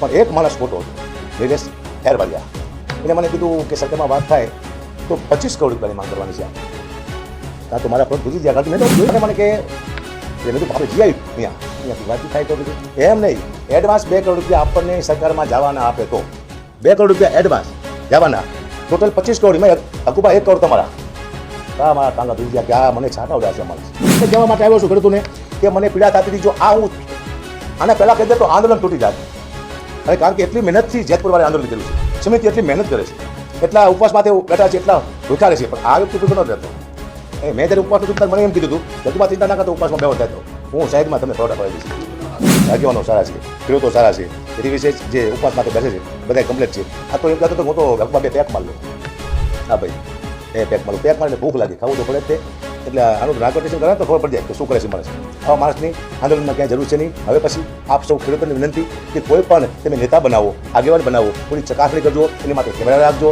પણ એક માણસ ખોટો હતો, નિલેશ એરવાડિયા. એને મને કીધું કે સરકારમાં વાત થાય તો 25 કરોડ રૂપિયાની માંગ કરવાની છે. કાં તો મારા પર ભૂજી ગયા, કાં તો મેં તો મને કે એને તો આપણે જઈ આવ્યું અહીંયાથી વાતચીત થાય તો કીધું એમ નહીં, એડવાન્સ 2 કરોડ રૂપિયા આપણને સરકારમાં જવાના આપે તો 2 કરોડ રૂપિયા એડવાન્સ જવાના, ટોટલ 25 કરોડ. એમાં હકુબા 1 કરોડ તમારા. હા, મારા કાંગા ભૂલી ગયા કે આ મને છાંટા ઉડ્યા છે માણસ. કહેવા માટે આવ્યો છું ખેડૂતોને કે મને પીડા થતી હતી. જો આ હું આના પહેલાં કહી દે તો આંદોલન તૂટી જાય. અને કારણ કે એટલી મહેનતથી જેતપુરવાળે આંદોલન કર્યું છે, સમિતિ એટલી મહેનત કરે છે, એટલા ઉપવાસમાંથી બેઠા છે, એટલા ભૂખા રહે છે, પણ આ વ્યક્તિ ભૂખો ન રહેતો. મેં જ્યારે ઉપવાસનું ચિંતા મને એમ કીધું હતું કે ચિંતા ના કરતો, ઉપવાસમાં બેહો થાય તો હું સાઈડમાં તમને થોડા પડી દઈશ. આગેવાનો સારા છે, ખેડૂતો સારા છે, એની વિશે જે ઉપવાસ માટે બેસે છે બધા કમ્પ્લેટ છે. આ તો એમ કહેતો તો હું તો લગભગ 2 પેક માર લઉં. હા ભાઈ, 2 પેક મારું, પેક મારીને ભૂખ લાગી, ખાવું તો પડે જ તે. એટલે આનું નાર્કોટેશન કરે તો ખબર પડી જાય કે શું કરે છે માણસ. આવા માણસની આંદોલનમાં ક્યાંય જરૂર છે નહીં. હવે પછી આપ સૌ ખેડૂતોને વિનંતી કે કોઈ પણ તમે નેતા બનાવો, આગેવાન બનાવો, થોડી ચકાસણી કરજો, એની માટે કેમેરા રાખજો.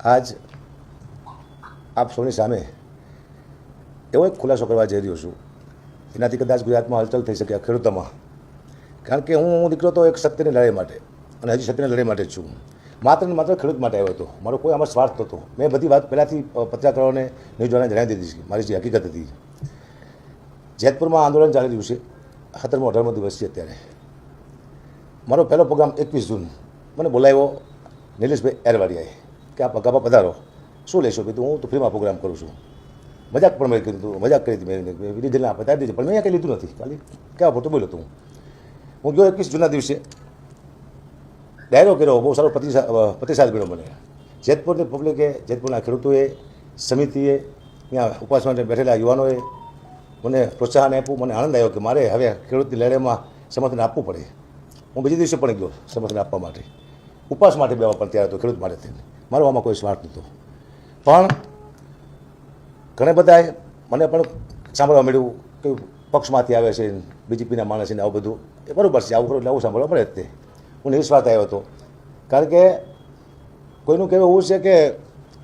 આજ આપ સૌની સામે એવો એક ખુલાસો કરવા જઈ રહ્યો છું, એનાથી કદાચ ગુજરાતમાં હલચલ થઈ શકે ખેડૂતોમાં. કારણ કે હું દીકરો તો એક સત્યની લડાઈ માટે અને હજી સત્યની લડાઈ માટે જ છું. માત્ર ને માત્ર ખેડૂત માટે આવ્યો હતો. મારો કોઈ આમાં સ્વાર્થ નહોતો. મેં બધી વાત પહેલાંથી પત્રકારોને ન્યૂઝવાળાને જણાવી દીધી છે. મારી જે હકીકત હતી, જેતપુરમાં આંદોલન ચાલી રહ્યું છે, 17મો 18મો દિવસ છે અત્યારે. મારો પહેલો પ્રોગ્રામ 21 જૂન મને બોલાવ્યો નિલેશભાઈ એરવાડિયાએ કે આપ અગાપા પધારો, શું લેશો? કીધું હું તો ફ્રીમાં પ્રોગ્રામ કરું છું. મજાક પણ મેં કીધું, મજાક કરી હતી મેં, ડીઝલને પતાવી દીધી, પણ મેં કંઈ લીધું નથી, ખાલી કેવા ફોટો બોલ્યો હતો. હું ગયો 21 જૂનના દિવસે, ડાયરો કર્યો, બહુ સારો પ્રતિસાદ મળ્યો મને. જેતપુરની પબ્લિકે, જેતપુરના ખેડૂતોએ, સમિતિએ, ત્યાં ઉપવાસ માટે બેઠેલા યુવાનોએ મને પ્રોત્સાહન આપ્યું. મને આનંદ આવ્યો કે મારે હવે ખેડૂતની લડાઈમાં સમર્થન આપવું પડે. હું બીજે દિવસે પણ ગયો સમર્થન આપવા માટે, ઉપવાસ માટે બેવા પણ ત્યારે હતો, ખેડૂત માટે થઈને. મારો આમાં કોઈ સ્વાર્થ નહોતો. પણ ઘણા બધાએ મને પણ સાંભળવા મળ્યું કે પક્ષમાંથી આવે છે, બીજેપીના માણસ છે, આવું બધું. એ બરાબર છે, આવું ખરું એટલે આવું સાંભળવા મળે જ તે. હું નિસ્વાર્થ આવ્યો હતો. કારણ કે કોઈનું કહેવું એવું છે કે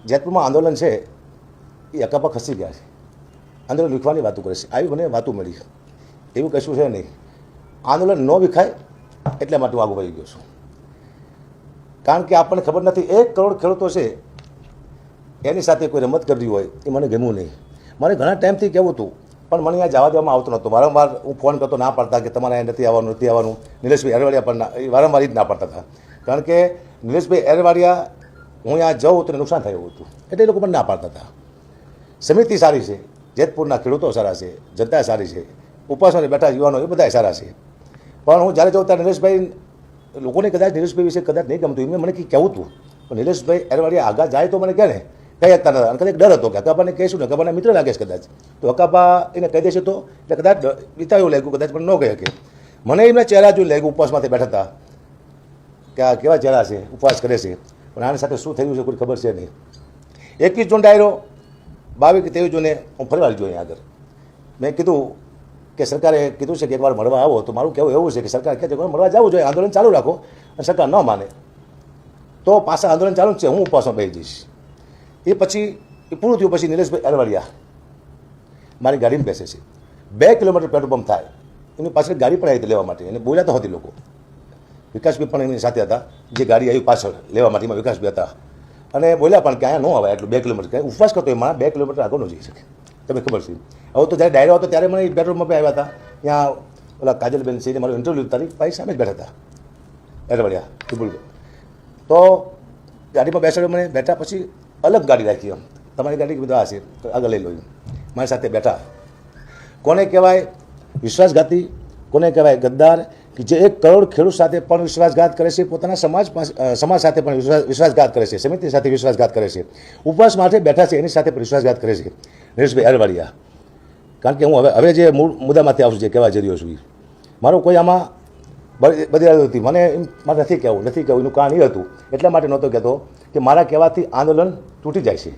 જેતપુરમાં આંદોલન છે એ અકાપા ખસી ગયા છે, આંદોલન વિખવાની વાતો કરે છે. આવી મને વાતો મળી. એવું કશું છે નહીં. આંદોલન ન વિખાય એટલા માટે હું આગળ વધી ગયો છું. કારણ કે આપણને ખબર નથી 1 કરોડ ખેડૂતો છે, એની સાથે કોઈ રમત કરવી હોય એ મને ગમ્યું નહીં. મારે ઘણા ટાઈમથી કહેવું હતું, પણ મને અહીંયા જવા દેવામાં આવતો નહોતો. વારંવાર હું ફોન કરતો, ના પાડતા કે તમારે અહીંયા નથી આવવાનું. નિલેશભાઈ એરવાડિયા પણ વારંવાર જ ના પાડતા હતા. કારણ કે નિલેશભાઈ એરવાડિયા હું અહીંયા જાઉં તો નુકસાન થયું હતું, એટલે એ લોકો પણ ના પાડતા હતા. સમિતિ સારી છે, જેતપુરના ખેડૂતો સારા છે, જનતા સારી છે, ઉપવાસમાં બેઠા યુવાનો એ બધા સારા છે. પણ હું જ્યારે જાઉં ત્યારે નિલેશભાઈ, લોકોને કદાચ નિલેશભાઈ વિશે કદાચ નહીં ગમતું, એમને મને કહેવું હતું. પણ નિલેશભાઈ એરવાડિયા આગળ જાય તો મને કહે ને, કહી શકતા નતા. અને કદાચ ડર હતો કે હકાપાને કહીશું ને, હકાપાના મિત્ર લાગે છે કદાચ, તો હકાપા એને કહી દેશે તો એટલે કદાચ બીતા એવું લાગ્યું, કદાચ પણ ન કહી શકે. મને એમના ચહેરા જોઈ લાગ્યું, ઉપવાસમાંથી બેઠા હતા, કે આ કેવા ચહેરા છે, ઉપવાસ કરે છે. પણ આની સાથે શું થયું છે કોઈ ખબર છે નહીં. 21 જૂન ડાયરો, 22 કે 23 જૂને હું ફરીવાર જોઈ આગળ. મેં કીધું કે સરકારે કીધું છે કે એકવાર મળવા આવો. તો મારું કહેવું એવું છે કે સરકાર કહે છે કે મળવા જવું જોઈએ, આંદોલન ચાલુ રાખો. અને સરકાર ન માને તો પાછા આંદોલન ચાલુ જ છે, હું ઉપવાસમાં બેસી જઈશ. એ પછી એ પૂરું થયું પછી નિલેશભાઈ એરવાડિયા મારી ગાડીમાં બેસે છે. 2 કિલોમીટર પેટ્રોલ પંપ થાય, એની પાછળ ગાડી પણ આવી હતી લેવા માટે. એને બોલ્યા તો હતી લોકો. વિકાસભાઈ પણ એની સાથે હતા, જે ગાડી આવી પાછળ લેવા માટે, એમાં વિકાસભાઈ હતા. અને બોલ્યા પણ કે અહીંયા ન આવે એટલું 2 કિલોમીટર, કંઈ ઉપવાસ કરતો એ મારા 2 કિલોમીટર આગળ ન જઈ શકે. તમને ખબર છે. હવે તો જ્યારે ડાયરો હતો ત્યારે મને પેટ્રોલ પંપે આવ્યા હતા. ત્યાં ઓલા કાજલબેન છે, મારું ઇન્ટરવ્યૂ તારી ભાઈ સામે જ બેઠા હતા એરવાડિયા. તો ગાડીમાં બેસાડ્યો મને. બેઠા પછી અલગ ગાડી રાખી, એમ તમારી ગાડી બધા હશે તો આગળ લઈ લો. મારી સાથે બેઠા. કોને કહેવાય વિશ્વાસઘાતી, કોને કહેવાય ગદ્દાર, કે જે 1 કરોડ ખેડૂત સાથે પણ વિશ્વાસઘાત કરે છે, પોતાના સમાજ સાથે પણ વિશ્વાસઘાત કરે છે, સમિતિ સાથે વિશ્વાસઘાત કરે છે, ઉપવાસ માટે બેઠા છે એની સાથે પણ વિશ્વાસઘાત કરે છે નિલેશભાઈ એરવાડિયા. કારણ કે હું હવે જે મૂળ મુદ્દામાંથી આવું છું, જે કહેવા જઈ રહ્યો છું, મારો કોઈ આમાં બધી હતી. મને મારે નથી કહેવું એનું કારણ એ હતું, એટલા માટે નહોતો કહેતો કે મારા કહેવાથી આંદોલન તૂટી જાય છે.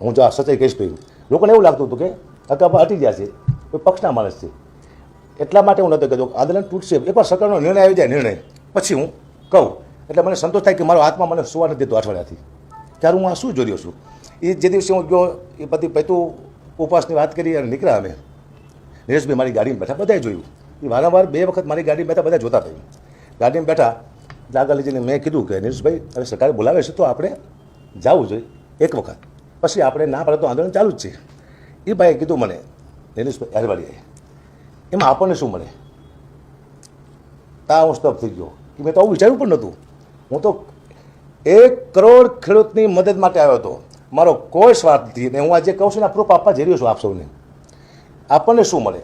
હું જો સચ્ચાઈ કહીશ તો લોકોને એવું લાગતું હતું કે હકાપા હટી ગયા છે, કોઈ પક્ષના માણસ છે, એટલા માટે હું નહોતો કહેતો આંદોલન તૂટશે. એકવાર સરકારનો નિર્ણય આવી જાય, નિર્ણય પછી હું કહું. એટલે મને સંતોષ થાય કે મારો આત્મા મને સુવા નથી દેતો અઠવાડિયાથી. ત્યારે હું આ શું જોઈ રહ્યો છું. એ જે દિવસે હું ગયો એ બધી પૈતું ઉપવાસની વાત કરી અને નીકળ્યા અમે. નરેશભાઈ મારી ગાડીમાં બેઠા, બધાએ જોયું. એ વારંવાર 2 વખત મારી ગાડીમાં બેઠા, બધા જોતા થયું. ગાડીમાં બેઠા એટલે આગળ જઈને મેં કીધું કે નરેશભાઈ હવે સરકારે બોલાવે છે તો આપણે જવું જોઈએ એક વખત, પછી આપણે ના પડે તો આંદોલન ચાલુ જ છે. એ ભાઈએ કીધું મને, નરેશભાઈ અરવાડીયાએ, એમાં આપણને શું મળે? તા હું સ્ટોપ થઈ ગયો કે મેં તો આવું વિચાર્યું પણ નહોતું. હું તો 1 કરોડ ખેડૂતની મદદ માટે આવ્યો હતો, મારો કોઈ સ્વાર્થ નથી. અને હું આજે કહું છું ને પ્રૂફ આપવા જઈ રહ્યો છું આપ સૌને. આપણને શું મળે?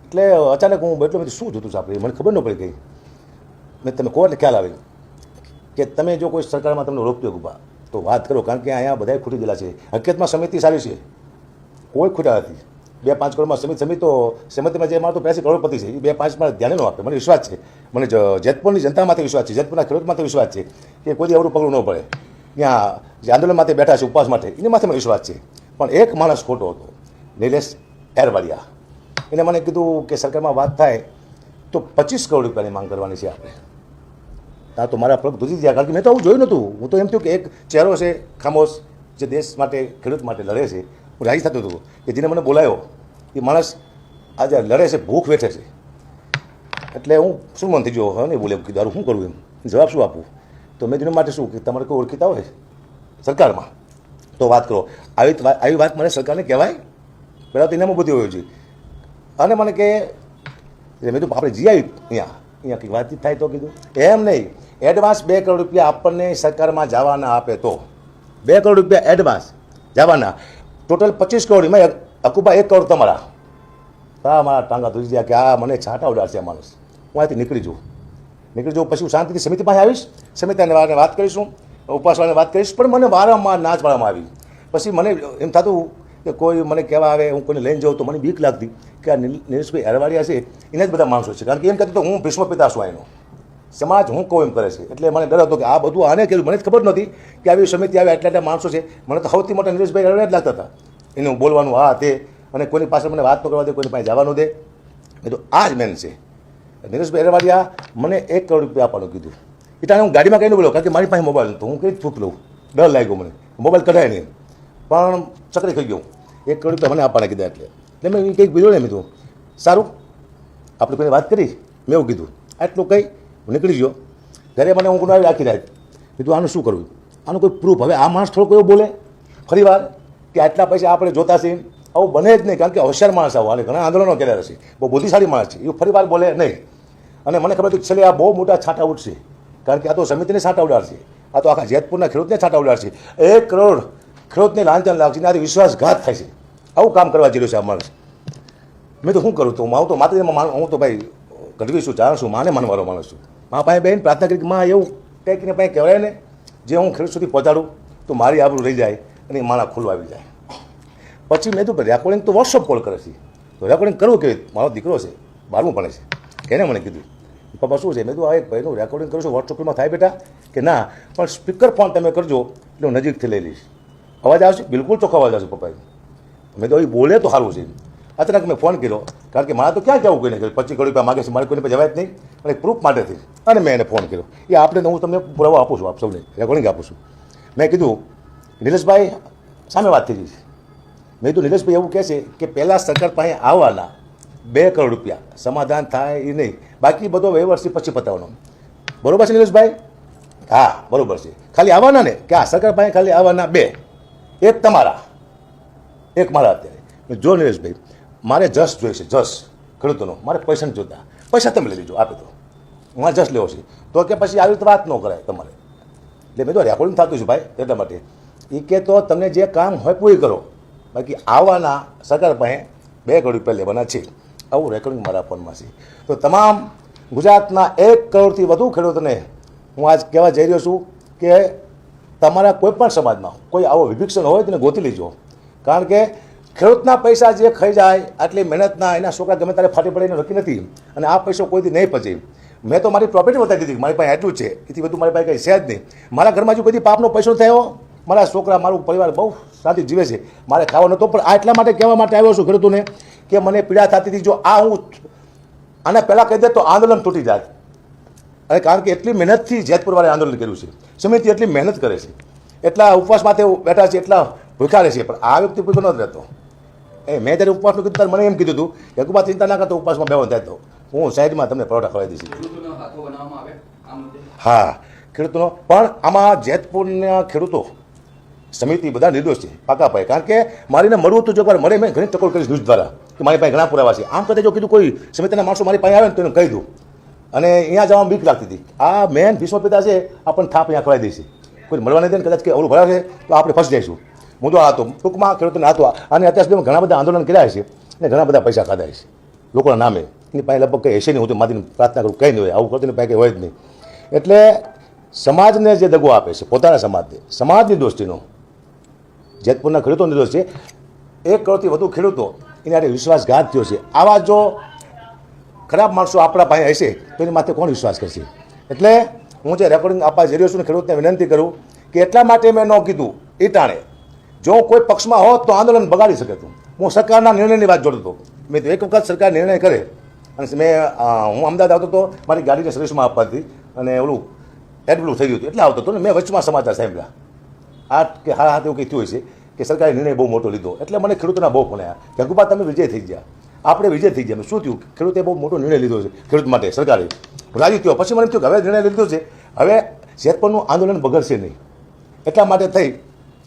એટલે અચાનક હું બેઠો, મેં શું જોતું છે આપણે, મને ખબર ન પડી ગઈ. મેં તમે કહો એટલે ખ્યાલ આવે કે તમે જો કોઈ સરકારમાં તમને રોકતી ઊભા તો વાત કરો, કારણ કે અહીંયા બધા ખૂટી ગયેલા છે. હકીકતમાં સમિતિ સારી છે, કોઈ ખૂટા નથી. 2-5 કરોડમાં સમિતિ તો સમિતિમાં જે મારો તો 80 કરોડપતિ છે, એ 2-5 ધ્યાને ન આપે. મને વિશ્વાસ છે, મને જેતપુરની જનતામાંથી વિશ્વાસ છે, જેતપુરના ખેડૂતમાંથી વિશ્વાસ છે કે કોઈ અવરું પગલું ન પડે. ત્યાં જે આંદોલન માટે બેઠા છે ઉપવાસ માટે, એની માથે મને વિશ્વાસ છે. પણ એક માણસ ખોટો હતો, નિલેશ એરવાડિયા. એને મને કીધું કે સરકારમાં વાત થાય તો 25 કરોડ રૂપિયાની માંગ કરવાની છે આપણે. ત્યાં તો મારા પગ ધૂજી ગયા, કારણ કે મેં તો આવું જોયું નહોતું. હું તો એમ થયું કે એક ચહેરો છે ખામોશ, જે દેશ માટે ખેડૂત માટે લડે છે. હું રાજી થતું હતું કે જેને મને બોલાવ્યો એ માણસ આજે લડે છે, ભૂખ વેઠે છે. એટલે હું શું મન થઈ ગયો, હવે નહીં બોલે, કીધું શું કરવું, એમ જવાબ શું આપું. તો મેં તેના માટે શું કે તમારે કોઈ ઓળખીતા હોય સરકારમાં તો વાત કરો. આવી વાત મને સરકારને કહેવાય? પહેલાં તો એનામાં બધી હોય છે. અને મને કે મેં તો આપણે જી આવી અહીંયા કંઈક વાતચીત થાય તો કીધું એમ નહીં, એડવાન્સ 2 કરોડ રૂપિયા આપણને સરકારમાં જવાના આપે તો 2 કરોડ રૂપિયા એડવાન્સ જવાના, ટોટલ 25 કરોડ. એમાં અકુબા 1 કરોડ તમારા. હા, મારા ટાંગા ધોઈ ગયા કે આ મને છાંટા ઉડાડશે આ માણસ. હું અહીંથી નીકળી જાઉં પછી હું શાંતિથી સમિતિ પાસે આવીશ, સમિતિને વાત કરીશું, ઉપવાસવાળાને વાત કરીશ. પણ મને વારંવાર ના જ પાડવામાં આવી. પછી મને એમ થતું કે કોઈ મને કહેવા આવે, હું કોઈને લઈને જાઉં તો મને બીક લાગતી કે આ નિલેશભાઈ અરવાડિયા છે એના જ બધા માણસો છે. કારણ કે એમ કહેતો તો હું ભીષ્મ પિતા છું એનો, સમાજ હું કહું એમ કરે છે. એટલે મને ડર હતો કે આ બધું આને કર્યું. મને જ ખબર નહોતી કે આવી સમિતિ આવે, એટલા માણસો છે. મને તો સૌથી મોટા નિલેશભાઈ અરવાડિયા જ લાગતા હતા. એનું બોલવાનું આ તે, અને કોઈની પાસે મને વાત ન કરવા દે, કોઈની પાસે જવાનું દે. એ તો આ જ મેન છે. નિલેશભાઈ અરવાડિયા મને 1 કરોડ રૂપિયા આપવાનું કીધું. એટલે હું ગાડીમાં કહીને બોલ્યો, કારણ કે મારી પાસે મોબાઈલ નહોતો. હું કઈ ચૂપ લઉં, ડર લાગ્યો મને, મોબાઈલ કઢાય નહીં. પણ ચકરી થઈ ગયો. 1 કરોડ રૂપિયા મને આપવાના કીધા. એટલે મેં કંઈક બીજું ને, મેં કીધું સારું આપણે કોઈને વાત કરી, મેં એવું કીધું. આટલું કંઈ નીકળી ગયો. ઘરે મને હું ગુનાવી રાખી રાખ. કીધું આનું શું કરવું, આનું કોઈ પ્રૂફ. હવે આ માણસ થોડોક એવું બોલે ફરી વાર કે આટલા પૈસા આપણે જોતા છીએ, આવું બને જ નહીં. કારણ કે હોશિયાર માણસ આવું, અને ઘણા આંદોલનો કર્યા હશે, બહુ બુદ્ધિશાળી માણસ છે, એ ફરી વાર બોલે નહીં. અને મને ખબર હતી કે છેલ્લે આ બહુ મોટા છાંટા ઉઠશે, કારણ કે આ તો સમિતિને છાંટા ઉડાડશે, આ તો આખા જેતપુરના ખેડૂતને છાંટા ઉડાડશે. 1 કરોડ ખેડૂતને લાંચન લાગશે ને આથી વિશ્વાસઘાત થાય છે. આવું કામ કરવા જેવું છે આ માણસ. મેં તો શું કરું, તો હું તો માતાજીમાં હું તો ભાઈ ગઢવી છું, જાણ છું, માને માનવાળો માણસ છું. મા પાસે બહેન પ્રાર્થના કરી કે માં એવું કંઈક ને કંઈ કહેવાય ને, જે હું ખેડૂત સુધી પહોંચાડું તો મારી આબરૂ રહી જાય અને માણા ખુલ્લું આવી જાય. પછી મેં તો રેકોર્ડિંગ તો વોટ્સઅપ કોલ કરે છે, તો રેકોર્ડિંગ કરવું કેવી? મારો દીકરો છે, 12મું ભણે છે, એને મને કીધું પપ્પા શું છે? મેં તો આ એક ભાઈનું રેકોર્ડિંગ કરું છું, વોટ્સઅપ કોલમાં થાય બેટા? કે ના, પણ સ્પીકર ફોન તમે કરજો એટલે હું નજીકથી લઈ લઈશ. અવાજ આવશે? બિલકુલ ચોખ્ખો અવાજ આવશે પપ્પાએ. મેં તો એ બોલે તો સારું છે. અચાનક મેં ફોન કર્યો, કારણ કે મારે તો ક્યાં કહેવું કોઈને, 25 કરોડ રૂપિયા માગે છે, મારે કોઈને પાસે જવાય જ નહીં, અને એક પ્રૂફ માટેથી. અને મેં એને ફોન કર્યો. એ આપણે હું તમને પુરાવો આપું છું, આપ સૌને રેકોર્ડિંગ આપું છું. મેં કીધું નિલેશભાઈ સામે વાત થઈ ગઈ છે. મેં કીધું નિલેશભાઈ એવું કહે છે કે પહેલાં સરકાર પાસે આવવાના 2 કરોડ રૂપિયા, સમાધાન થાય એ નહીં, બાકી બધો વ્યવહાર પછી પતાવવાનો. બરોબર છે નિલેશભાઈ? હા બરોબર છે. ખાલી આવવાના ને કે આ સરકાર પાસે ખાલી આવવાના 2, એક તમારા, એક મારા. અત્યારે જો નિલેશભાઈ મારે જસ જોઈશે, જસ ખેડૂતોનો, મારે પૈસા નથી જોતા. પૈસા તમે લઈ લેજો, આપે તો મારે જસ લેવો છે. તો કે પછી આવી રીતે વાત ન કરાય તમારે. એટલે મેં તો રેકોર્ડિંગ થતું છું ભાઈ, એટલા માટે એ કે તો તમને જે કામ હોય પૂરી કરો, બાકી આવવાના સરકાર પાસે 2 કરોડ રૂપિયા લેવાના છે. આવું રેકોર્ડિંગ મારા ફોનમાં છે. તો તમામ ગુજરાતના 1 કરોડથી વધુ ખેડૂતોને હું આજ કહેવા જઈ રહ્યો છું કે તમારા કોઈ પણ સમાજમાં કોઈ આવો વિભીક્ષણ હોય તેને ગોતી લેજો. કારણ કે ખેડૂતના પૈસા જે ખાઈ જાય, આટલી મહેનતના, એના છોકરા ગમે ત્યારે ફાટી પડે એને નક્કી નથી, અને આ પૈસો કોઈથી નહીં પચે. મેં તો મારી પ્રોપર્ટી બતાવી દીધી, મારી પાસે એટલું છે, એથી બધું મારી પાસે કંઈ છે જ નહીં. મારા ઘરમાં જો બધી પાપનો પૈસો થયો, મારા છોકરા, મારું પરિવાર બહુ શાંતિ જીવે છે. મારે ખાવા નહોતો, પણ આ એટલા માટે કહેવા માટે આવ્યો છું ખેડૂતોને કે મને પીડા થતી હતી. જો આ હું આને પહેલાં કહી દે તો આંદોલન તૂટી જાય. અને કારણ કે એટલી મહેનતથી જેતપુરવાળાએ આંદોલન કર્યું છે, સમિતિ એટલી મહેનત કરે છે, એટલા ઉપવાસ માટે બેઠા છે, એટલા ભૂખ્યા રહે છે, પણ આ વ્યક્તિ ભૂખ્યો નથી રહેતો. મેં જ્યારે ઉપવાસનું કીધું ત્યારે મને એમ કીધું હતું કે હકુબા ચિંતા ના કરતો, ઉપવાસમાં બેવાનો થાય તો હું સાઈડમાં તમને પરોઠા ખવડાવી દઈશ. હા, ખેડૂતોનો પણ આમાં જેતપુરના ખેડૂતો સમિતિ બધા નિર્દોષ છે પાકા પાય, કારણ કે મારીને મળવું હતું, જો મળે મેં ઘણી ટકોર કરીશ ન્યૂઝ દ્વારા કે મારી પાસે ઘણા પુરાવા છે. આમ કરતા જો કીધું કોઈ સમિતિના માણસો મારી પાસે આવે ને તો એને કહી દઉં, અને અહીંયા જવામાં બીક લાગતી હતી. આ મેન ભીષ્મ પિતા છે, આપણને થાપ અહીંયા ખવડાવી દઈશ. કોઈ મળવા નહીં દે ને કદાચ કે અવળું ભરાશે તો આપણે ફસી જઈશું. મુદ્દો આ હતો ટૂંકમાં ખેડૂતોને હતો, અને અત્યાર સુધીમાં ઘણા બધા આંદોલન કર્યા છે અને ઘણા બધા પૈસા ખાધા છે લોકોના નામે. એની પાસે લગભગ કંઈ હશે નહીં, હું તો મારી પ્રાર્થના કરું કંઈ નહીં હોય, આવું કરતું પાસે કંઈ હોય જ નહીં. એટલે સમાજને જે દગો આપે છે, પોતાના સમાજને, સમાજની દોસ્તીનો જેતપુરના ખેડૂતો નિર્દોષ છે. 1 કરોડથી વધુ ખેડૂતો એના માટે વિશ્વાસઘાત થયો છે. આવા જો ખરાબ માણસો આપણા પાસે હશે તો એની માથે કોણ વિશ્વાસ કરશે? એટલે હું જે રેકોર્ડિંગ આપવા જઈ રહ્યો છું ને ખેડૂતને વિનંતી કરું કે એટલા માટે મેં ન કીધું એ ટાણે, જો કોઈ પક્ષમાં હોત તો આંદોલન બગાડી શકે હતું. હું સરકારના નિર્ણયની વાત જોડતો હતો. મેં તો એક વખત સરકાર નિર્ણય કરે, અને હું અમદાવાદ આવતો હતો, મારી ગાડીને સર્વિસમાં આપવાથી, અને ઓલું એડબ્લું થઈ ગયું હતું એટલે આવતો હતો ને મેં વચમાં સમાચાર સાંભળ્યા આ કે હા એવું કંઈ થયું છે કે સરકારે નિર્ણય બહુ મોટો લીધો. એટલે મને ખેડૂતોના બહુ ફોન આવ્યા કે હકુબા તમે વિજય થઈ ગયા, આપણે વિજય થઈ ગયા. શું થયું? ખેડૂતે બહુ મોટો નિર્ણય લીધો છે ખેડૂત માટે, સરકારે રાજી થયો. પછી મને એમ થયું કે હવે નિર્ણય લીધો છે, હવે જેતપુરનું આંદોલન બગડશે નહીં. એટલા માટે થઈ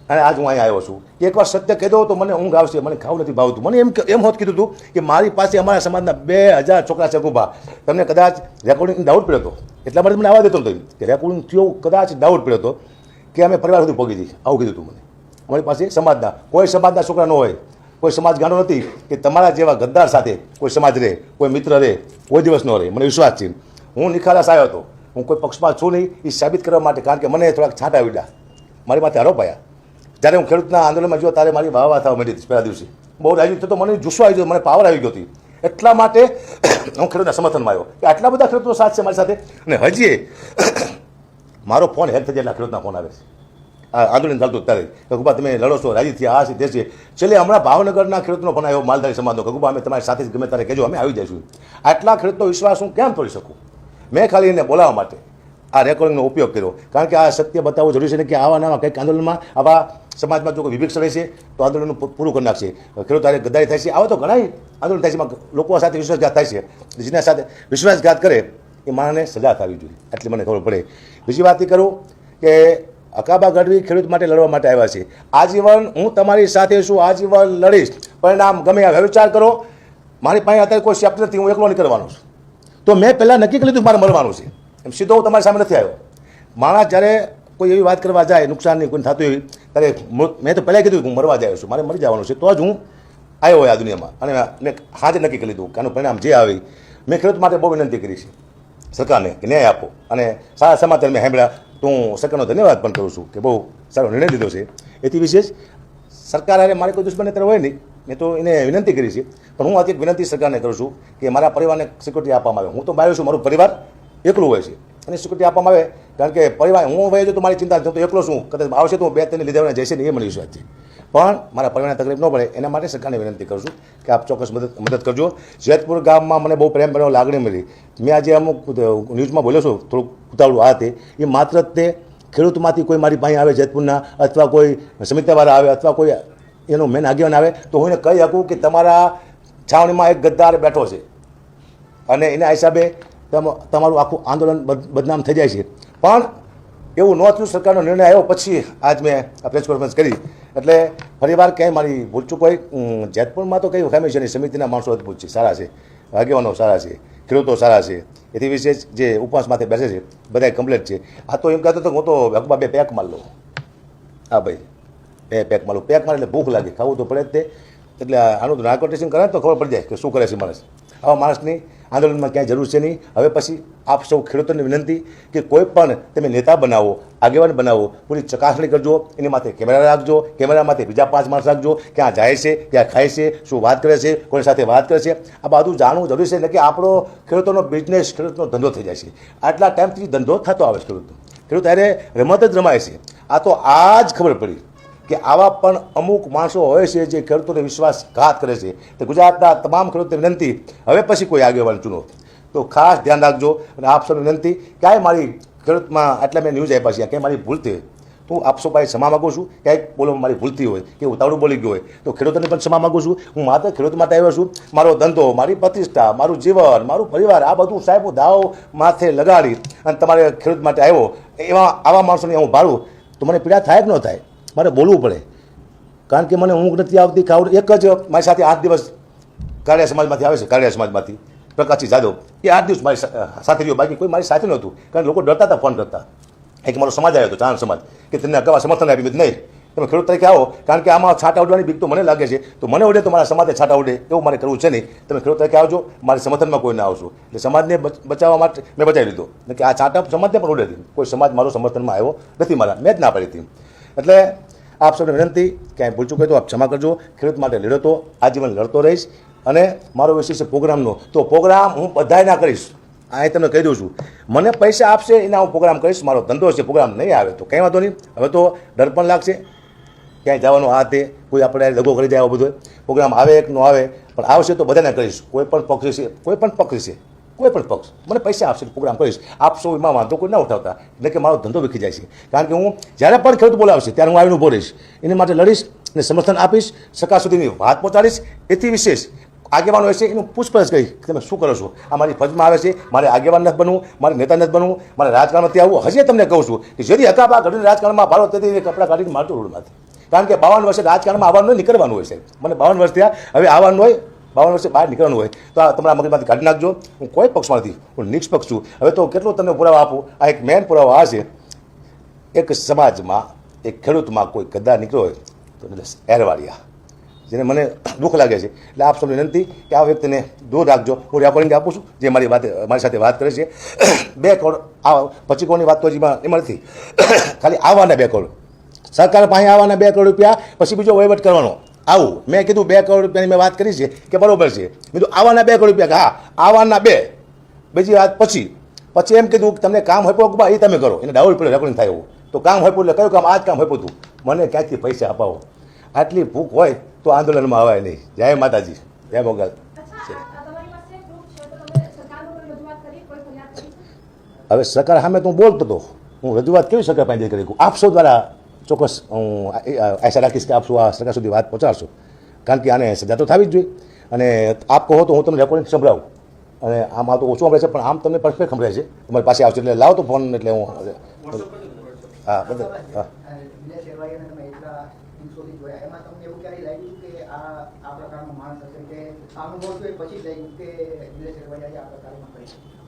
અને આજ હું અહીંયા આવ્યો છું. એકવાર સત્ય કહી દઉં તો મને ઊંઘ આવશે, મને ખાવું નથી ભાવતું. મને એમ હોત કીધું હતું કે મારી પાસે અમારા સમાજના 2000 છોકરા છે હકુબા, તમને કદાચ રેકોર્ડિંગ ડાઉટ પડ્યો હતો, એટલા માટે મને આવવા દેતો નથી કે રેકોર્ડિંગ થયો, કદાચ ડાઉટ પડ્યો હતો કે અમે પરિવાર સુધી પહોંચી જઈએ, આવું કીધું હતું મને. અમારી પાસે સમાજના કોઈ સમાજના છોકરા ન હોય, કોઈ સમાજ ગાંડો નથી કે તમારા જેવા ગદ્દાર સાથે કોઈ સમાજ રહે, કોઈ મિત્ર રહે, કોઈ દિવસ ન રહે. મને વિશ્વાસ છે. હું નિખાલસ આવ્યો હતો, હું કોઈ પક્ષમાં છું નહીં એ સાબિત કરવા માટે, કારણ કે મને થોડાક છાંટા વીડ્યા, મારી માથે આરોપ આવ્યા. જ્યારે હું ખેડૂતના આંદોલનમાં ગયો ત્યારે મારી વાહ થવા માંડી પહેલા દિવસે, બહુ રાજી થતો, મને જુસ્સો આવી ગયો, મને પાવર આવી ગયો હતી. એટલા માટે હું ખેડૂતના સમર્થનમાં આવ્યો કે આટલા બધા ખેડૂતો સાથ છે મારી સાથે. અને હજી મારો ફોન હેક થઈ જાય એટલા ખેડૂતના ફોન આવે છે આંદોલન ચાલતું ત્યારે, હકુબા તમે લડો છો, રાજી થયા, આ છે તે છે. છેલ્લે હમણાં ભાવનગરના ખેડૂતનો ફોન આવ્યો, માલધારી સમાજનો, હકુબા અમે તમારી સાથે જ ગમે ત્યારે કહેજો, અમે આવી જઈશું. આટલા ખેડૂતનો વિશ્વાસ હું કેમ તોડી શકું? મેં ખાલી એને બોલાવવા માટે આ રેકોર્ડિંગનો ઉપયોગ કર્યો, કારણ કે આ સત્ય બતાવવું જરૂરી છે ને કે આવા નાના કંઈક આંદોલનમાં આવા સમાજમાં જો કોઈ વિભિક્ષ રહે છે તો આંદોલન પૂરું કરી નાખશે. ખેડૂત તારે ગદ્દારી થાય છે, આવા તો ઘણા આંદોલન થાય છે, લોકો સાથે વિશ્વાસઘાત થાય છે. જેના સાથે વિશ્વાસઘાત કરે એ માણસને સજા થવી જોઈએ, એટલી મને ખબર પડે. બીજી વાત એ કરું કે હકાબા ગઢવી ખેડૂત માટે લડવા માટે આવ્યા છે. આજીવન હું તમારી સાથે છું, આજીવન લડીશ, પરિણામ ગમે આવે. વિચાર કરો, મારી પાસે અત્યારે કોઈ શેપ નથી, હું એકલો નીકળવાનો છું, તો મેં પહેલાં નક્કી કરી લીધું મારે મળવાનું છે. એમ સીધો હું તમારી સામે નથી આવ્યો. માણસ જ્યારે કોઈ એવી વાત કરવા જાય નુકસાનની કોઈ થતું હોય ત્યારે મેં તો પહેલાં કીધું હું મરવા જાય છું, મારે મરી જવાનું છે, તો જ હું આવ્યો હોય આ દુનિયામાં. અને મેં હાજર નક્કી કરી લીધું કે આનું પરિણામ જે આવે. મેં ખેડૂત માટે બહુ વિનંતી કરી છે સરકારને કે ન્યાય આપો, અને સારા સમાચાર મેં સાંભળ્યા તો હું સરકારનો ધન્યવાદ પણ કરું છું કે બહુ સારો નિર્ણય લીધો છે. એથી વિશેષ સરકાર હારે મારે કોઈ દુશ્મની અત્યારે હોય નહીં, મેં તો એને વિનંતી કરી છે. પણ હું આજે એક વિનંતી સરકારને કરું છું કે મારા પરિવારને સિક્યુરિટી આપવામાં આવે. હું તો બહાર છું, મારું પરિવાર એકલું હોય છે, અને સિક્યુરિટી આપવામાં આવે, કારણ કે પરિવાર હું વહી જો તો મારી ચિંતા, તો એકલો છું, કદાચ આવશે તો હું 2-3 લીધા જશે ને એ મળી વિશ્વાસ છે. પણ મારા પરિવારને તકલીફ ન પડે એના માટે સરકારને વિનંતી કરું છું કે આપ ચોક્કસ મદદ કરજો. જેતપુર ગામમાં મને બહુ પ્રેમ ભરેલો લાગણી મળી. મેં આજે અમુક ન્યૂઝમાં બોલ્યો છું, થોડુંક ઉતાવળું આ તે એ માત્ર તે ખેડૂતમાંથી કોઈ મારી પાસે આવે જેતપુરના, અથવા કોઈ સમિતિવાળા આવે, અથવા કોઈ એનો મેન આગેવાન આવે, તો હું એને કહી શકું કે તમારા છાવણીમાં એક ગદ્દાર બેઠો છે, અને એના હિસાબે તમારું આખું આંદોલન બદનામ થઈ જાય છે. પણ એવું ન થયું, સરકારનો નિર્ણય આવ્યો પછી આજ મેં આ પ્રેસ કોન્ફરન્સ કરી. એટલે ફરીવાર ક્યાંય મારી ભૂલચૂક હોય, જેતપુરમાં તો કંઈ ખામી છે નહીં, સમિતિના માણસો અદભુત છે, સારા છે, આગેવાનો સારા છે, ખેડૂતો સારા છે. એથી વિશેષ જે ઉપવાસ માથે બેસે છે બધા કમ્પ્લીટ છે. આ તો એમ કહેતો હતો હું તો હકુબા 2 પેક માર લઉં. હા ભાઈ, 2 પેક મારું, પેક મારે એટલે ભૂખ લાગે, ખાવું તો પડે જ તે. એટલે આનું નાર્કો ટેસ્ટિંગ કરે તો ખબર પડી જાય કે શું કરે છે માણસ. આવા માણસની આંદોલનમાં ક્યાંય જરૂર છે નહીં. હવે પછી આપ સૌ ખેડૂતોને વિનંતી કે કોઈ પણ તમે નેતા બનાવો, આગેવાન બનાવો, પૂરી ચકાસણી કરજો, એની માથે કેમેરા રાખજો, કેમેરા માથે બીજા 5 માણસ રાખજો, ક્યાં જાય છે, ક્યાં ખાય છે, શું વાત કરે છે, કોની સાથે વાત કરે છે, આ બધું જાણવું જરૂરી છે. એટલે કે આપણો ખેડૂતોનો બિઝનેસ, ખેડૂતનો ધંધો થઈ જાય છે. આટલા ટાઈમથી ધંધો થતો આવે છે ખેડૂત અરે રમત જ રમાય છે. આ તો આ જ ખબર પડી કે આવા પણ અમુક માણસો હોય છે જે ખેડૂતોને વિશ્વાસઘાત કરે છે. તો ગુજરાતના તમામ ખેડૂતોને વિનંતી, હવે પછી કોઈ આગેવાન ચૂનો તો ખાસ ધ્યાન રાખજો. અને આપ સૌને વિનંતી, ક્યાંય મારી ખેડૂતમાં આટલા મેં ન્યૂઝ આપ્યા છે, ક્યાંય મારી ભૂલ થઈ તો આપસો પાસે ક્ષમા માગું છું, ક્યાંક બોલવામાં મારી ભૂલતી હોય કે ઉતાવળું બોલી ગયો હોય તો ખેડૂતોને પણ ક્ષમા માગું છું. હું માત્ર ખેડૂત માટે આવ્યો છું. મારો ધંધો, મારી પ્રતિષ્ઠા, મારું જીવન, મારું પરિવાર, આ બધું સાહેબ હું દાવ માથે લગાડી અને તમારે ખેડૂત માટે આવ્યો. એવા આવા માણસોને હું ભાડું તો મને પીડા થાય કે ન થાય, મારે બોલવું પડે. કારણ કે મને ઊંઘ નથી આવતી. ખાવડ એક જ મારી સાથે 8 દિવસ કાળિયા સમાજમાંથી આવે છે, કાળિયા સમાજમાંથી પ્રકાશજી જાદવ, એ 8 દિવસ મારી સાથે રહ્યો, બાકી કોઈ મારી સાથે નહોતું. કારણ કે લોકો ડરતા હતા ફોન કરતા. એક મારો સમાજ આવ્યો હતો, ચારણ સમાજ, કે તમને અગાઉ સમર્થન આપી નહીં, તમે ખેડૂત તરીકે આવો. કારણ કે આમાં છાંટા ઉડવાની બીક તો મને લાગે છે, તો મને ઉડે તો મારા સમાજે છાંટા ઉડે એવું મારે કરવું છે નહીં. તમે ખેડૂત તરીકે આવજો, મારી સમર્થનમાં કોઈ ના આવશો. એટલે સમાજને બચાવવા માટે મેં બચાવી લીધો કે આ છાંટા સમાજને પણ ઉડે હતી. કોઈ સમાજ મારો સમર્થનમાં આવ્યો નથી, મારા મેં જ ના પાડી હતી. એટલે આપ સૌને વિનંતી, ક્યાંય ભૂલચૂક હોય તો આપ ક્ષમા કરજો. ખેડૂત માટે લડ્યો તો આજીવન લડતો રહીશ. અને મારો વિષય છે પ્રોગ્રામનો, તો પ્રોગ્રામ હું બધાય ના કરીશ. અહીં તમને કહી દઉં છું, મને પૈસા આપશે એના હું પ્રોગ્રામ કરીશ. મારો ધંધો છે, પ્રોગ્રામ નહીં આવે તો કંઈ વાંધો નહીં. હવે તો ડર પણ લાગશે, ક્યાંય જવાનો આ તે કોઈ આપણે દગો કરી જાય, આવો બધો પ્રોગ્રામ આવે કે ન આવે, પણ આવશે તો બધાને કરીશ. કોઈ પણ પક્ષ છે, કોઈ પણ પક્ષ છે, કોઈ પણ પક્ષ મને પૈસા આપશે પ્રોગ્રામ કરીશ. આપશો એમાં વાંધો કોઈ ના ઉઠાવતા, એટલે કે મારો ધંધો વિખી જાય છે. કારણ કે હું જ્યારે પણ ખેડૂત બોલાવશે ત્યારે હું આવીને ઊભો રહીશ, એની માટે લડીશ અને સમર્થન આપીશ, સકા સુધીની વાત પહોંચાડીશ. એથી વિશેષ આગેવાન હોય છે એનું પૂછપરછ કરી કે તમે શું કરો છો. આ મારી ફરજમાં આવે છે. મારે આગેવાન નથી બનવું, મારે નેતા નથી બનવું, મારે રાજકારણમાંથી આવવું. હજી તમને કહું છું કે જેથી હકાબા ઘડીને રાજકારણમાં ભાડો તેથી કપડાં કાઢીને મારતો રોડમાંથી. કારણ કે 52 વર્ષે રાજકારણમાં આવવાનું હોય, નીકળવાનું હોય છે. મને 52 વર્ષ થયા, હવે આવવાનું હોય, 52 વર્ષે બહાર નીકળવાનું હોય તો આ તમારા મગજમાંથી કાઢી નાખજો. હું કોઈ પક્ષમાં નથી, હું નિષ્પક્ષ છું. હવે તો કેટલો તમને પુરાવા આપું. આ એક મેન પુરાવો આ છે, એક સમાજમાં એક ખેડૂતમાં કોઈ ગદ્દાર નીકળ્યો હોય તો એરવાડિયા, જેને મને દુઃખ લાગે છે. એટલે આપ સૌને વિનંતી કે આ વ્યક્તિને દૂર રાખજો. હું રેકોર્ડિંગ આપું છું જે મારી સાથે વાત કરે છે. 2 કરોડ આ 25 કરોડની વાત તો હજી એમાં નથી, ખાલી આવવાના 2 કરોડ સરકાર પાસે આવવાના 2 કરોડ રૂપિયા, પછી બીજો વહીવટ કરવાનો. આવું મેં કીધું 2 કરોડ રૂપિયાની મેં વાત કરી છે કે બરોબર છે. મેં કીધું આવવાના 2 કરોડ રૂપિયા, હા આવવાના 2. બીજી વાત પછી એમ કીધું કે તમને કામ હોય એ તમે કરો. એને ડાઉલ પડે રેકોર્ડિંગ થાય એવું તો કામ હોય એટલે કયું કામ, આ જ કામ હોય તું મને ક્યાંથી પૈસા અપાવો. આટલી ભૂખ હોય તો આંદોલનમાં આવાય નહીં. જય માતાજી, જય મોગલ. હવે સરકાર સામે તો હું બોલતો હતો, હું રજૂઆત કેવી સરકાર પાસે કરી આપશો દ્વારા ચોક્કસ હું આશા રાખીશ કે આપશો આ સરકાર સુધી વાત પહોંચાડશો. કારણ કે આને સજા તો થવી જ જોઈએ. અને આપ કહો તો હું તમને રેકોર્ડિંગ સંભળાવું. અને આમાં તો ઓછું સંભળાય છે, પણ આમ તમને પરફેક્ટ સંભળાય છે. તમારી પાસે આવશે એટલે લાવો તો ફોન, એટલે હું હા બધા હા.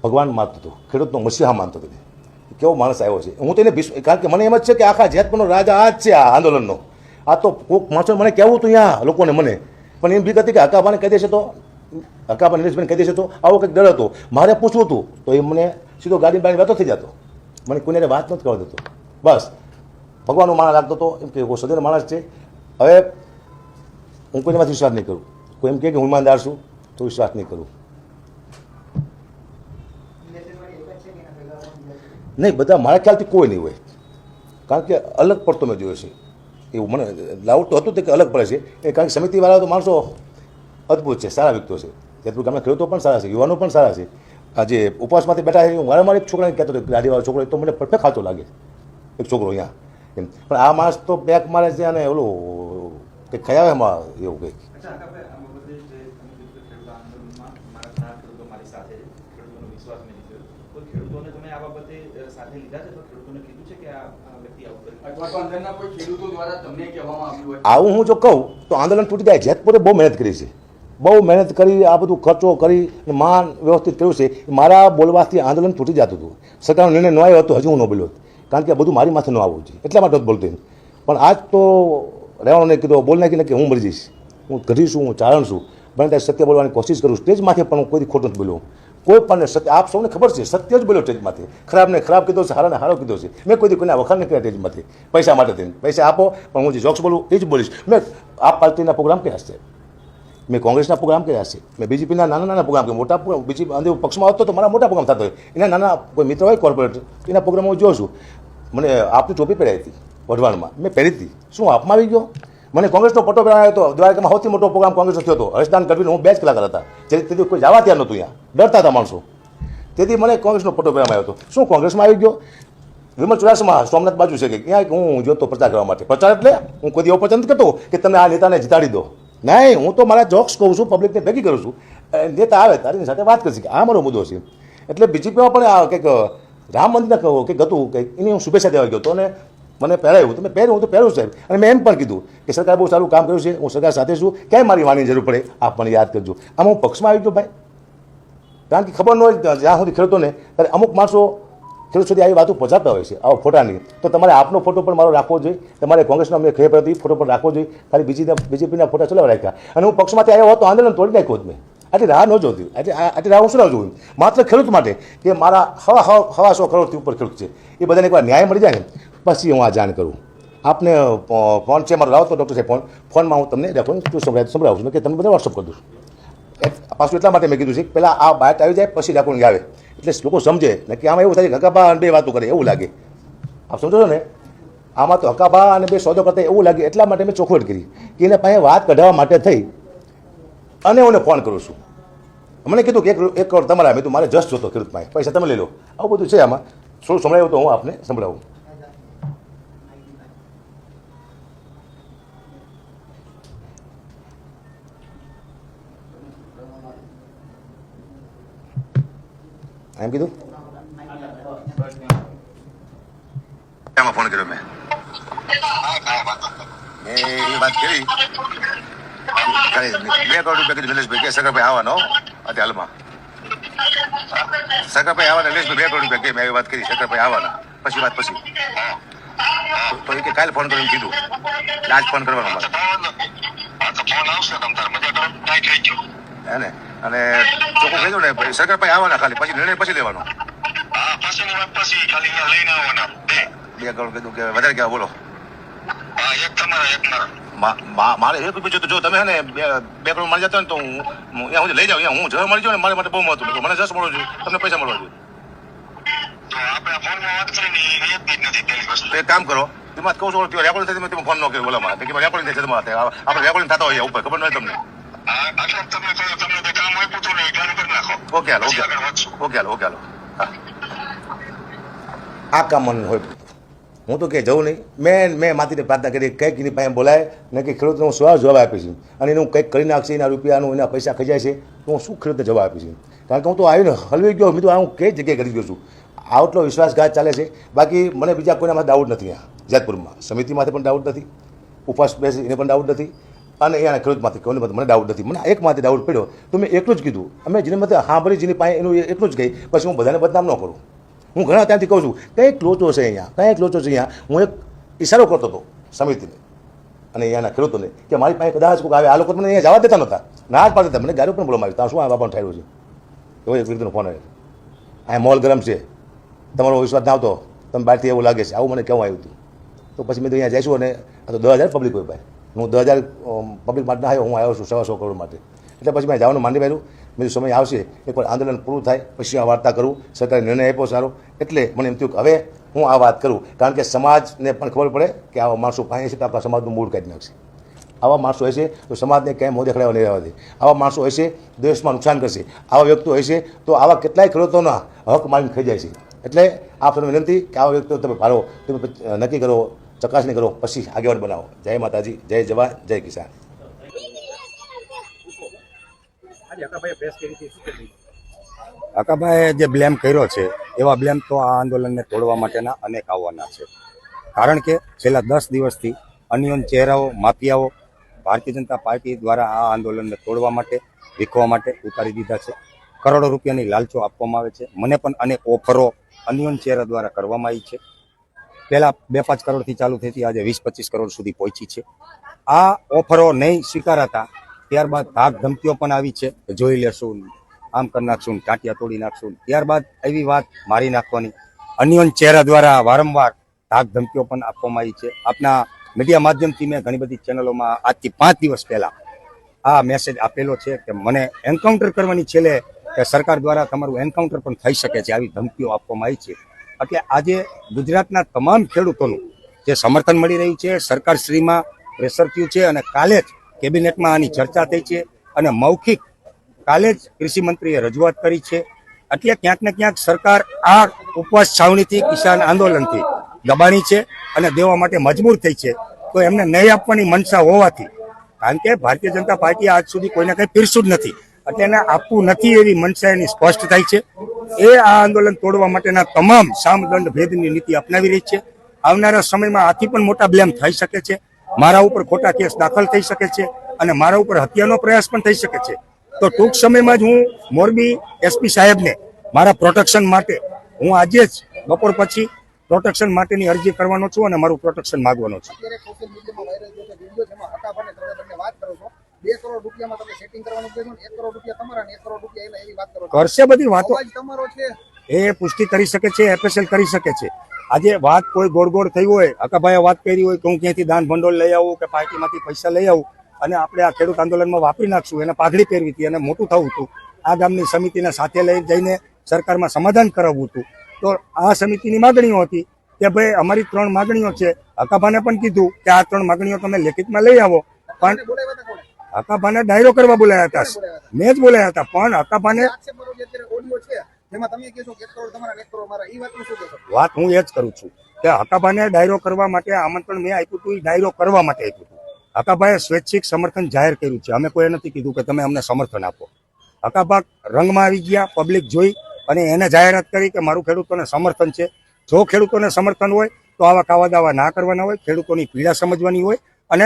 ભગવાન માનતો હતો, ખેડૂતનો મસીહા માનતો હતો. કેવો માણસ આવ્યો છે. હું તેને કારણ કે મને એમ જ છે કે આખા જેતપુરનો રાજા આ જ છે આ આંદોલનનો. આ તો કોઈક માણસો મને કહેવું હતું અહીંયા લોકોને, મને પણ એમ બીક હતી કે હકાબાને કહી દેશે તો, હકાબા નિલેશભાઈને કહી દેશે તો આવો કંઈક ડર હતો. મારે પૂછવું હતું તો એ મને સીધો ગાડી બાળી વાતો થઈ જતો, મને કોઈને વાત નથી કરવા દેતો. બસ ભગવાનનો માણસ લાગતો હતો, એમ કે સદન માણસ છે. હવે હું કોઈનામાંથી વિશ્વાસ નહીં કરું. કોઈ એમ કહે કે હું ઈમાનદાર છું તો વિશ્વાસ નહીં કરું. નહીં, બધા મારા ખ્યાલથી કોઈ નહીં હોય. કારણ કે અલગ પડતો મેં જોયો છે એવું મને લાવતું હતું કે અલગ પડે છે. એ કારણ કે સમિતિવાળા તો માણસો અદ્ભુત છે, સારા વ્યક્તિઓ છે. જેટલું ગામના ખેડૂતો પણ સારા છે, યુવાનો પણ સારા છે. આ જે ઉપવાસમાંથી બેઠા છે, હું વારંવાર એક છોકરાને કહેતો હતો, ગાડીવાળો છોકરો તો મને પરફેક્ટ ખાતો લાગે એક છોકરો અહીંયા એમ. પણ આ માણસ તો બેક મારે છે અને ઓલું કંઈક ખયાવે એમાં એવું કંઈક. આવું હું જો કહું તો આંદોલન તૂટી જાય. જેતપુરે બહુ મહેનત કરી છે, બહુ મહેનત કરી, આ બધું ખર્ચો કરી માન વ્યવસ્થિત કર્યું છે. મારા બોલવાથી આંદોલન તૂટી જતું હતું. સરકારનો નિર્ણય ન આવ્યો હતો હજુ હું ન બોલ્યો, કારણ કે બધું મારી માથે ન આવવું જોઈએ એટલા માટે બોલતો. પણ આજ તો રહેવાનું નહીં કીધું, બોલ નાખી કે હું મરી જઈશ. હું ગઢી છું, હું ચારણ છું, બને ત્યારે સત્ય બોલવાની કોશિશ કરું. સ્ટેજ માથે પણ હું કોઈ ખોટું નથી બોલ્યો. કોઈ પણ સત્ય, આપ સૌને ખબર છે, સત્ય જ બોલ્યો સ્ટેજમાંથી. ખરાબને ખરાબ કીધો છે, સારાને સારો કીધો છે. મેં કોઈ કોઈને વખાણ નહીં કર્યા સ્ટેજમાંથી પૈસા માટે થઈને. પૈસા આપો પણ હું જે જોક્સ બોલું એ જ બોલીશ. મેં આપ પાર્ટીના પ્રોગ્રામ કર્યા છે, મેં કોંગ્રેસના પ્રોગ્રામ કર્યા છે, મેં બીજેપીના નાના પ્રોગ્રામ કર્યા. મોટા બીજી અંદર પક્ષમાં આવતો તો મારા મોટા પ્રોગ્રામ થતો હોય. એના નાના કોઈ મિત્ર હોય કોર્પોરેટર, એના પ્રોગ્રામ હું જોઉં છું. મને આપની ટોપી પહેરાવી હતી વઢવાણમાં, મેં પહેરી હતી. શું આપમાં આવી ગયો? મને કોંગ્રેસનો પટ્ટો પહેરાવ્યો હતો. દ્વારકામાં સૌથી મોટો પ્રોગ્રામ કોંગ્રેસનો થયો હતો. હર્ષદાન ગઢવીનો હું 2 જ કલાકાર હતા. જેથી કોઈ જવા ત્યાં નહોતું, અહીંયા ડરતા હતા માણસો. તેથી મને કોંગ્રેસનો પટ્ટો પહેરાવ્યો હતો. શું કોંગ્રેસમાં આવી ગયો? વિમલ ચુડાસમા સોમનાથ બાજુ છે કે ક્યાંક હું જોતો પ્રચાર કરવા માટે. પ્રચાર એટલે હું કોઈ એવો પસંદ કરતો કે તમે આ નેતાને જીતાડી દો. નહીં, હું તો મારા જોક્સ કહું છું, પબ્લિકને ભેગી કરું છું. નેતા આવે તારી સાથે વાત કરશે કે આ મારો મુદ્દો છે. એટલે બીજેપીમાં પણ આ કંઈક રામ મંદિર કંઈક હતું કે એની હું શુભેચ્છા દેવા ગયો હતો અને મને પહેરાયું. તમે પહેર્યું, હું તો પહેરું સાહેબ. અને મેં એમ પણ કીધું કે સરકાર બહુ સારું કામ કર્યું છે, હું સરકાર સાથે છું, ક્યાંય મારી વાણીની જરૂર પડે આપ મને યાદ કરજો. આમાં હું પક્ષમાં આવી ગયો ભાઈ, કારણ કે ખબર ન હોય જ્યાં સુધી ખેડૂતોને, ત્યારે અમુક માણસો ખેડૂત સુધી આવી વાતો પહોંચાડતા હોય છે આવા ફોટાની. તો તમારે આપનો ફોટો પણ મારો રાખવો જોઈએ, તમારે કોંગ્રેસનો અમને ખબર પડતી ફોટો પણ રાખવો જોઈએ. ખાલી બીજેપીના ફોટા ચલાવવા રાખ્યા અને હું પક્ષમાંથી આવ્યો હોત તો આંદોલન તોડી નાખ્યું મેં. આટલી રાહ ન જોતી, આટલી રાહ હું શું રાહ જોઉં માત્ર ખેડૂત માટે કે મારા 100 કરોડથી ઉપર ખેડૂત છે, એ બધાને એકવાર ન્યાય મળી જાય ને પછી હું આ જાણ કરું. આપને ફોન છે મારો, લાવો તો ડૉક્ટર સાહેબ ફોનમાં હું તમને રેકોર્ડિંગ સંભળાવું છું કે તમે બધા વોટ્સઅપ કરી દઉં. પાછું એટલા માટે મેં કીધું છે કે પહેલાં આ બાઇટ આવી જાય પછી રેકોર્ડિંગ આવે, એટલે લોકો સમજે ને કે આમાં એવું થાય કે હકાભા અને બે વાતો કરે એવું લાગે. આપ સમજો છો ને, આમાં તો હકાભા અને બે સોદો કરતા એવું લાગે. એટલા માટે મેં ચોખવટ કરી કે એને પાસે વાત કઢાવવા માટે થઈ અને હું ફોન કરું છું. મને કીધું કે 1 કરોડ તમારા. મેં તો મારે જસ્ટ જોતો ખેડૂત પાસે, પૈસા તમે લઈ લો. આવું બધું છે આમાં. થોડું સંભળાયું તો હું આપને સંભળાવું. એમ કીધું એમાં ફોન કર્યો મેં એ વાત કરી 2 કરોડ રૂપિયા કીધું નિલેશભાઈ કે સગરભાઈ આવવાનો અત્યારે હાલમાં. સગરભાઈ આવવાના નિલેશભાઈ 2 કરોડ રૂપિયા કે મેં એવી વાત કરી સગરભાઈ આવવાના પછી વાત પછી તો એ કે કાલે ફોન કરીને કીધું આજ ફોન કરવાનો મારે હે ને. અને ચોખ્ખું કીધું ને સગરભાઈ આવવાના ખાલી પછી નિર્ણય પછી લેવાનો. 2 કરોડ કીધું કે વધારે કેવા બોલો. મારે એક રૂપિયા જો તમે ને 2 કરોડ મળી જતા ને તો હું ત્યાં લઈ જાઉં. હું જવા મળી જાઉં ને મારા માટે બહુ મહત્વ. મને જસ મળવો જોઈએ, તમને પૈસા મળવા જોઈએ. એક કામ કરો, એમાં કહું છું રેકોર્ડિંગ થાય તમે ફોન ન કર્યો બોલામાં કે રેકોર્ડિંગ થાય છે તમારે આપણે રેકોર્ડિંગ થતા હોય ઉપર ખબર ન હોય તમને. Okay hello okay hello okay હાલો. આ કામ મને હોય હું તો કે જવું નહીં. મેં માતીને પ્રાર્થના કરી કંઈક એની પાસે બોલાય ને કે ખેડૂતને હું સવાલ જવાબ આપીશ અને એનું કંઈક કરી નાખશે, એના રૂપિયાનું એના પૈસા ખજાય છે તો હું શું ખેડૂતને જવાબ આપીશ. કારણ કે હું તો આવીને હલવી ગયો. મેં તો હું કઈ જગ્યાએ કરી ગયો છું. આટલો વિશ્વાસઘાત ચાલે છે. બાકી મને બીજા કોઈનામાં ડાઉટ નથી. અહીંયા જેતપુરમાં સમિતિમાંથી પણ ડાઉટ નથી, ઉપવાસ બેસી એને પણ ડાઉટ નથી અને અહીંયાના ખેડૂતમાંથી કોઈને મને ડાઉટ નથી. મને એકમાંથી ડાઉટ પડ્યો તો મેં એટલું જ કીધું. અમે જેને મતે સાંભળી જેની પાસે એનું એટલું જ કહી પછી હું બધાને બદનામ ન કરું. હું ઘણા ત્યાંથી કહું છું કંઈક લોચો છે અહીંયા, કંઈક લોચો છે અહીંયા. હું એક ઈશારો કરતો હતો સમિતિને અને અહીંયાના ખેડૂતોને કે મારી પાસે કદાચ કોઈ આવે. આ લોકો મને અહીંયા જવા દેતા નહોતા, ના જ પાડતા. મને ગાડીઓ પણ બોલવામાં આવી ત્યાં શું આ બાપાનું થયેલું છે એવો એક વ્યક્તિનો ફોન આવ્યો. અહીંયા મોલ ગરમ છે, તમારો વિશ્વાસ ના આવતો, તમે બહારથી એવું લાગે છે, આવું મને કહેવું આવ્યું હતું. તો પછી મેં તો અહીંયા જઈશું અને આ તો 10,000 પબ્લિક હોય ભાઈ. હું 10,000 પબ્લિક માટે ના આવ્યો, હું આવ્યો છું 100 કરોડ માટે. એટલે પછી મેં જવાનું માંડી પાડ્યું. મેં સમય આવશે એકવાર આંદોલન પૂરું થાય પછી આ વાર્તા કરું. સરકારે નિર્ણય આપ્યો સારો, એટલે મને એમ થયું કે હવે હું આ વાત કરું. કારણ કે સમાજને પણ ખબર પડે કે આવા માણસો પાસે છે તો આપણા સમાજનું મૂળ કાઢી નાખશે. આવા માણસો હશે તો સમાજને ક્યાંય મોં દેખાડવા નહીં રહેવા દે. આવા માણસો હશે દેશમાં નુકસાન કરશે. આવા વ્યક્તિઓ હશે તો આવા કેટલાય ખેડૂતોના હક મારીને ખાઈ જાય છે. એટલે આપ સૌને વિનંતી કે આવા વ્યક્તિઓ તમે ભારો, તમે નક્કી કરો, ચકાસણી કરો, પછી આગેવાન બનાવો. જય માતાજી, જય જવાન, જય કિસાન. હકાભાઈએ જે બ્લેમ કર્યો છે એવા બ્લેમ તો આ આંદોલનને તોડવા માટેના અનેક આવવાના છે. કારણ કે છેલ્લા 10 દિવસથી અનિયન ચહેરાઓ, માફિયાઓ ભારતીય જનતા પાર્ટી દ્વારા આ આંદોલનને તોડવા માટે, વીખવા માટે ઉતારી દીધા છે. કરોડો રૂપિયાની લાલચો આપવામાં આવે છે. મને પણ અનેક ઓફરો અનિયન ચહેરા દ્વારા કરવામાં આવી છે. પહેલાં 2-5 કરોડથી ચાલુ થઈ હતી, આજે 20-25 કરોડ સુધી પહોંચી છે. આ ઓફરો નહીં સ્વીકારાતા ત્યારબાદ ધાક ધમકીઓ પણ આવી છે, જોઈ લેશું, આમ કરી નાખશું, ટાંટિયા તોડી નાખશું. ત્યારબાદ એવી વાત મારી નાખવાની અનિયન ચહેરા દ્વારા વારંવાર ધાક ધમકીઓ પણ આપવામાં આવી છે. આપના મીડિયા માધ્યમથી મેં ઘણી બધી ચેનલોમાં આજથી 5 દિવસ પહેલા આ મેસેજ આપેલો છે કે મને એન્કાઉન્ટર કરવાની છેલ્લે કે સરકાર દ્વારા તમારું એન્કાઉન્ટર પણ થઈ શકે છે, આવી ધમકીઓ આપવામાં આવી છે. એટલે આજે ગુજરાતના તમામ ખેડૂતોનું જે સમર્થન મળી રહ્યું છે, સરકારશ્રીમાં પ્રેશર થયું છે અને કાલે જ કેબિનેટમાં આની ચર્ચા થઈ છે અને મૌખિક કાલે જ કૃષિ મંત્રીએ રજૂઆત કરી છે એટલે ક્યાંક ને ક્યાંક સરકાર આ ઉપવાસ છાવણીથી કિસાન આંદોલનથી દબાણી છે અને દેવા માટે મજબૂર થઈ છે. તો એમને ન્યાય આપવાની મનસા હોવાથી, કારણ કે ભારતીય જનતા પાર્ટી આજ સુધી કોઈને કંઈ પીરસ્યું જ નથી, એટલે એને આપવું નથી એવી મનસા એની સ્પષ્ટ થાય છે. એ આ આંદોલન તોડવા માટેના તમામ સામદંડ ભેદની નીતિ અપનાવી રહી છે. આવનારા સમયમાં આથી પણ મોટા બ્લેમ થઈ શકે છે. મારા ઉપર ખોટા કેસ દાખલ થઈ શકે છે અને મારા ઉપર હત્યાનો પ્રયાસ પણ થઈ શકે છે. તો ટૂંક સમયમાં જ હું મોરબી એસપી સાહેબને મારા પ્રોટેક્શન માટે હું આજે જ બપોર પછી પ્રોટેક્શન માટેની અરજી કરવાનો છું અને મારું પ્રોટેક્શન માંગવાનો છું. અત્યારે સોશિયલ મીડિયામાં વાયરલ થયો છે વિડીયો, જેમાં હટાફાને તમે વાત કરો છો 2 કરોડ રૂપિયામાં તમે સેટિંગ કરવાનું કહો છો, 1 કરોડ રૂપિયા તમારા ને 1 કરોડ રૂપિયા એના, એવી વાત કરો છો. કરશે બધી વાતો, અવાજ તમારો છે, એ પુષ્ટિ કરી શકે છે, એફએસએલ કરી શકે છે. આજે વાત કોઈ ગોળ થઈ હોય, હકાભાઈએ વાત કરી હોય કે હું ક્યાંથી દાન ભંડોળ લઈ આવું કે પાર્ટીમાંથી પૈસા લઈ આવું અને આપણે આ ખેડૂત આંદોલનમાં વાપરી નાખશું, એને પાઘડી પહેરવી હતી અને મોટું થવું હતું, આ ગામની સમિતિને સાથે લઈ જઈને સરકારમાં સમાધાન કરાવવું હતું. તો આ સમિતિની માગણીઓ હતી કે ભાઈ અમારી 3 માગણીઓ છે. હકાભાને પણ કીધું કે આ 3 માગણીઓ તમે લેખિતમાં લઈ આવો, પણ બોલાવ્યા હતા કોણે? હકાભાને ડાયરો કરવા બોલાયા હતા, મેં જ બોલાયા હતા. પણ હકાભાને આક્ષેપ મારો જે અત્યારે ઓડિયો છે જેમાં તમે કહો છો કે 1 કરોડ તમારા ને 1 કરોડ મારા, એ વાતનું શું કહેશો? વાત હું એ જ કરું છું કે હકાભાને ડાયરો કરવા માટે આમંત્રણ મેં આપ્યું હતું, એ ડાયરો કરવા માટે આપ્યું હતું. હકાભાઈએ સ્વૈચ્છિક સમર્થન જાહેર કર્યું છે. અમે કોઈ નથી કીધું કે તમે અમને સમર્થન આપો. હકાભા રંગમાં આવી ગયા, પબ્લિક જોઈ અને એને જાહેરાત કરી કે મારું ખેડૂતોને સમર્થન છે. જો ખેડૂતોને સમર્થન હોય તો આવા કાવા દાવા ના કરવાના હોય, ખેડૂતોની પીડા સમજવાની હોય અને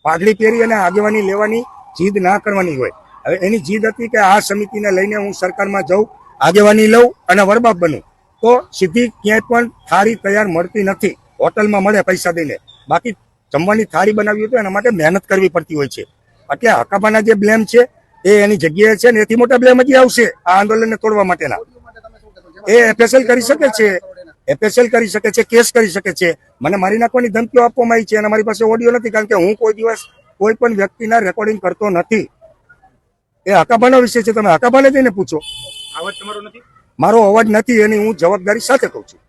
પાઘડી પહેરી અને આગેવાની લેવાની જીદ ના કરવાની હોય. હવે એની જીદ હતી કે આ સમિતિને લઈને હું સરકારમાં જાઉં, આગેવાની લઉં અને વરબાપ બનું. તો સીધી ક્યાંય પણ થાળી તૈયાર મળતી નથી. હોટલમાં મળે પૈસા દઈને, બાકી જમવાની થાળી બનાવી હોય તો એના માટે મહેનત કરવી પડતી હોય છે. એટલે હકાભાના જે બ્લેમ છે એ એની જગ્યાએ છે ને એથી મોટા બ્લેમ હજી આવશે આ આંદોલનને તોડવા માટેના. ઓડિયો માટે તમે શું કહેશો? જેમાં એ એફએસએલ કરી શકે છે, એફએસએલ કરી શકે છે, કેસ કરી શકે છે. મને મારી નાખવાની ધમકીઓ આપવામાં આવી છે અને મારી પાસે ઓડિયો નથી, કારણ કે હું કોઈ દિવસ કોઈ પણ વ્યક્તિના રેકોર્ડિંગ કરતો નથી. એ હકાભાનો વિષય છે, તમે હકાભાને જઈને પૂછો. અવાજ તમારો નથી? મારો અવાજ નથી એની હું જવાબદારી સાથે કહું છું.